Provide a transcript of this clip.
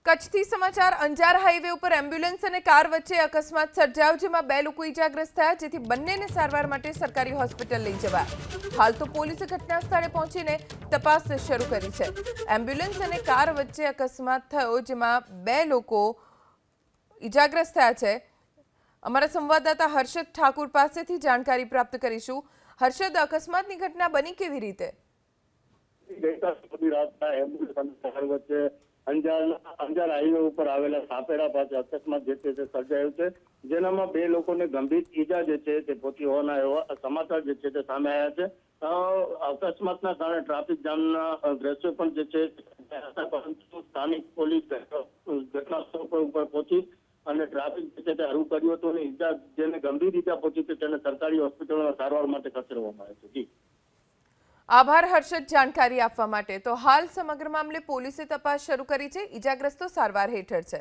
કચ્છથી સમાચાર અંજાર હાઈવે ઉપર એમ્બ્યુલન્સ અને કાર વચ્ચે અકસ્માત સર્જાયો, જેમાં 2 લોકો ઈજાગ્રસ્ત થયા, જેથી બંનેને સારવાર માટે સરકારી હોસ્પિટલ લઈ જવાયા। હાલ તો પોલીસે ઘટના સ્થળે પહોંચીને તપાસ શરૂ કરી છે। એમ્બ્યુલન્સ અને કાર વચ્ચે અકસ્માત થયો, જેમાં 2 લોકો ઈજાગ્રસ્ત થયા છે। અમારા સંવાદદાતા હર્ષદ ઠાકુર પાસેથી જાણકારી પ્રાપ્ત કરીશું। હર્ષદ, અકસ્માતની ઘટના બની કેવી રીતે? અંજાર હાઈવે ઉપર આવેલા સાપેડા પાસે અકસ્માત જે છે તે સર્જાયો છે, જેનામાં 2 લોકોને ગંભીર ઈજા જે છે તે પહોંચી હોવાના એવા સમાચાર જે છે તે સામે આવ્યા છે। અકસ્માતના કારણે ટ્રાફિક જામના દ્રશ્યો પણ જે છે પરંતુ સ્થાનિક પોલીસ ઘટના સ્થળ ઉપર પહોંચી અને ટ્રાફિક જે છે તે હળવું કર્યું હતું અને ઈજા જેને ગંભીર ઈજા પહોંચી હતી તેને સરકારી હોસ્પિટલમાં સારવાર માટે ખસેડવામાં આવ્યો છે। આભાર હર્ષદ, જાણકારી આપવા માટે। તો હાલ સમગ્ર મામલે પોલીસે તપાસ શરૂ કરી છે, ઈજાગ્રસ્તો સારવાર હેઠળ છે।